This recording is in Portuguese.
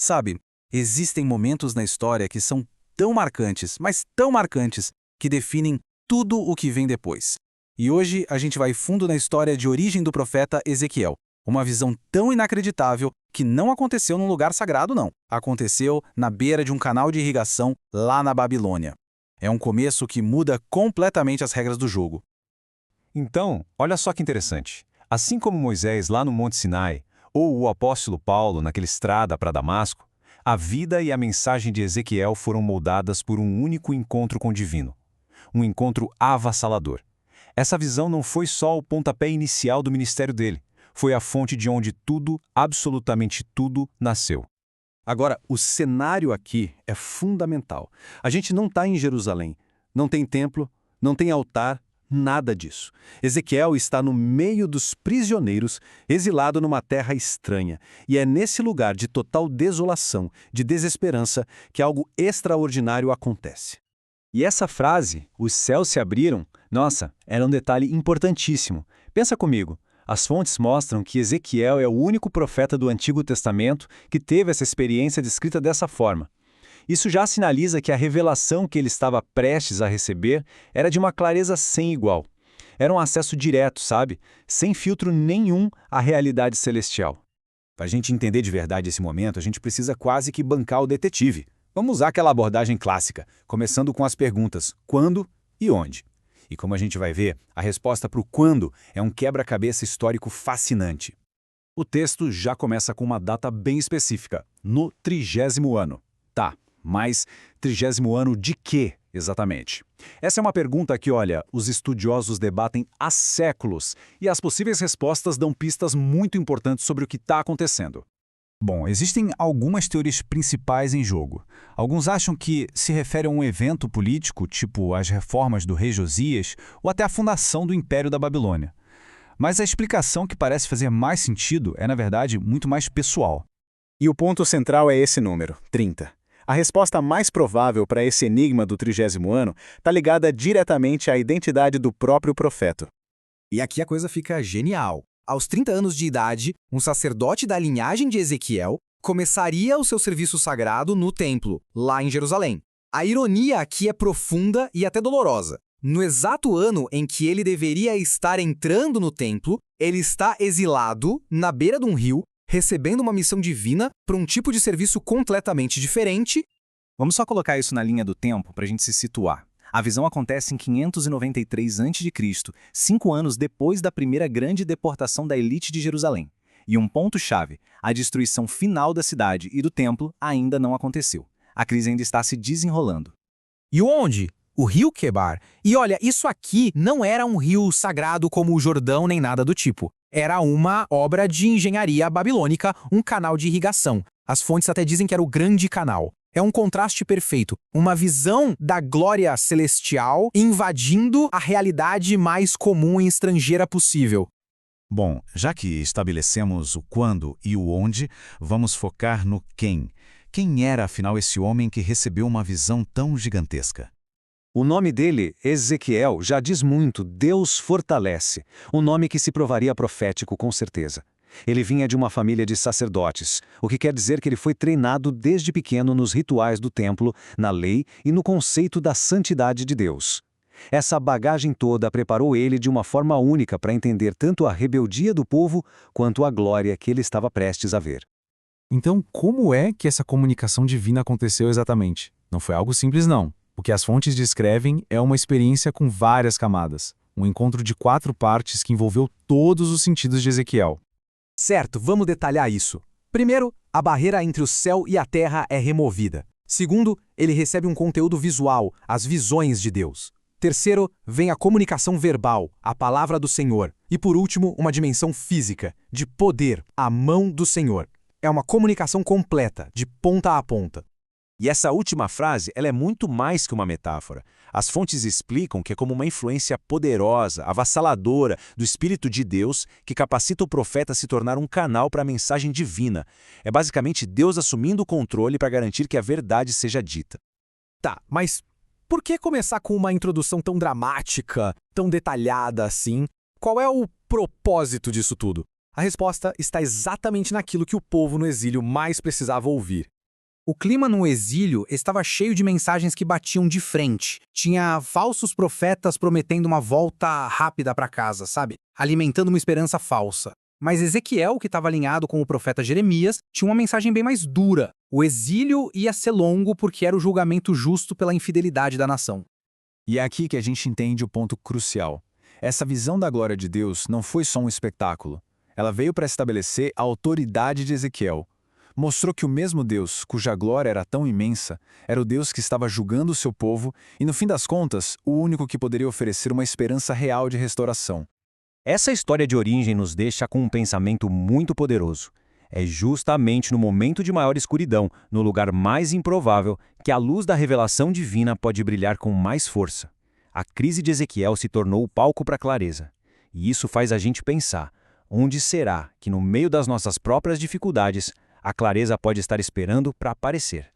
Sabe, existem momentos na história que são tão marcantes, mas tão marcantes, que definem tudo o que vem depois. E hoje a gente vai fundo na história de origem do profeta Ezequiel. Uma visão tão inacreditável que não aconteceu num lugar sagrado, não. Aconteceu na beira de um canal de irrigação lá na Babilônia. É um começo que muda completamente as regras do jogo. Então, olha só que interessante. Assim como Moisés lá no Monte Sinai, ou o apóstolo Paulo naquela estrada para Damasco, a vida e a mensagem de Ezequiel foram moldadas por um único encontro com o divino. Um encontro avassalador. Essa visão não foi só o pontapé inicial do ministério dele, foi a fonte de onde tudo, absolutamente tudo, nasceu. Agora, o cenário aqui é fundamental. A gente não está em Jerusalém, não tem templo, não tem altar, nada disso. Ezequiel está no meio dos prisioneiros, exilado numa terra estranha. E é nesse lugar de total desolação, de desesperança, que algo extraordinário acontece. E essa frase, os céus se abriram, nossa, era um detalhe importantíssimo. Pensa comigo. As fontes mostram que Ezequiel é o único profeta do Antigo Testamento que teve essa experiência descrita dessa forma. Isso já sinaliza que a revelação que ele estava prestes a receber era de uma clareza sem igual. Era um acesso direto, sabe? Sem filtro nenhum à realidade celestial. Para a gente entender de verdade esse momento, a gente precisa quase que bancar o detetive. Vamos usar aquela abordagem clássica, começando com as perguntas quando e onde. E como a gente vai ver, a resposta para o quando é um quebra-cabeça histórico fascinante. O texto já começa com uma data bem específica, no 30º ano. Tá, mas 30º ano de quê, exatamente? Essa é uma pergunta que, olha, os estudiosos debatem há séculos, e as possíveis respostas dão pistas muito importantes sobre o que está acontecendo. Bom, existem algumas teorias principais em jogo. Alguns acham que se refere a um evento político, tipo as reformas do rei Josias, ou até a fundação do Império da Babilônia. Mas a explicação que parece fazer mais sentido é, na verdade, muito mais pessoal. E o ponto central é esse número, 30. A resposta mais provável para esse enigma do 30º ano está ligada diretamente à identidade do próprio profeta. E aqui a coisa fica genial. Aos 30 anos de idade, um sacerdote da linhagem de Ezequiel começaria o seu serviço sagrado no templo, lá em Jerusalém. A ironia aqui é profunda e até dolorosa. No exato ano em que ele deveria estar entrando no templo, ele está exilado na beira de um rio, recebendo uma missão divina para um tipo de serviço completamente diferente. Vamos só colocar isso na linha do tempo para a gente se situar. A visão acontece em 593 a.C., 5 anos depois da primeira grande deportação da elite de Jerusalém. E um ponto-chave, a destruição final da cidade e do templo ainda não aconteceu. A crise ainda está se desenrolando. E onde? O rio Quebar. E olha, isso aqui não era um rio sagrado como o Jordão nem nada do tipo. Era uma obra de engenharia babilônica, um canal de irrigação. As fontes até dizem que era o Grande Canal. É um contraste perfeito, uma visão da glória celestial invadindo a realidade mais comum e estrangeira possível. Bom, já que estabelecemos o quando e o onde, vamos focar no quem. Quem era, afinal, esse homem que recebeu uma visão tão gigantesca? O nome dele, Ezequiel, já diz muito, Deus fortalece, um nome que se provaria profético com certeza. Ele vinha de uma família de sacerdotes, o que quer dizer que ele foi treinado desde pequeno nos rituais do templo, na lei e no conceito da santidade de Deus. Essa bagagem toda preparou ele de uma forma única para entender tanto a rebeldia do povo quanto a glória que ele estava prestes a ver. Então, como é que essa comunicação divina aconteceu exatamente? Não foi algo simples, não. O que as fontes descrevem é uma experiência com várias camadas. Um encontro de 4 partes que envolveu todos os sentidos de Ezequiel. Certo, vamos detalhar isso. Primeiro, a barreira entre o céu e a terra é removida. Segundo, ele recebe um conteúdo visual, as visões de Deus. Terceiro, vem a comunicação verbal, a palavra do Senhor. E por último, uma dimensão física, de poder, a mão do Senhor. É uma comunicação completa, de ponta a ponta. E essa última frase, ela é muito mais que uma metáfora. As fontes explicam que é como uma influência poderosa, avassaladora do Espírito de Deus que capacita o profeta a se tornar um canal para a mensagem divina. É basicamente Deus assumindo o controle para garantir que a verdade seja dita. Tá, mas por que começar com uma introdução tão dramática, tão detalhada assim? Qual é o propósito disso tudo? A resposta está exatamente naquilo que o povo no exílio mais precisava ouvir. O clima no exílio estava cheio de mensagens que batiam de frente. Tinha falsos profetas prometendo uma volta rápida para casa, sabe? Alimentando uma esperança falsa. Mas Ezequiel, que estava alinhado com o profeta Jeremias, tinha uma mensagem bem mais dura. O exílio ia ser longo porque era o julgamento justo pela infidelidade da nação. E é aqui que a gente entende o ponto crucial. Essa visão da glória de Deus não foi só um espetáculo. Ela veio para estabelecer a autoridade de Ezequiel. Mostrou que o mesmo Deus, cuja glória era tão imensa, era o Deus que estava julgando o seu povo e, no fim das contas, o único que poderia oferecer uma esperança real de restauração. Essa história de origem nos deixa com um pensamento muito poderoso. É justamente no momento de maior escuridão, no lugar mais improvável, que a luz da revelação divina pode brilhar com mais força. A crise de Ezequiel se tornou o palco para a clareza. E isso faz a gente pensar, onde será que, no meio das nossas próprias dificuldades, a clareza pode estar esperando para aparecer?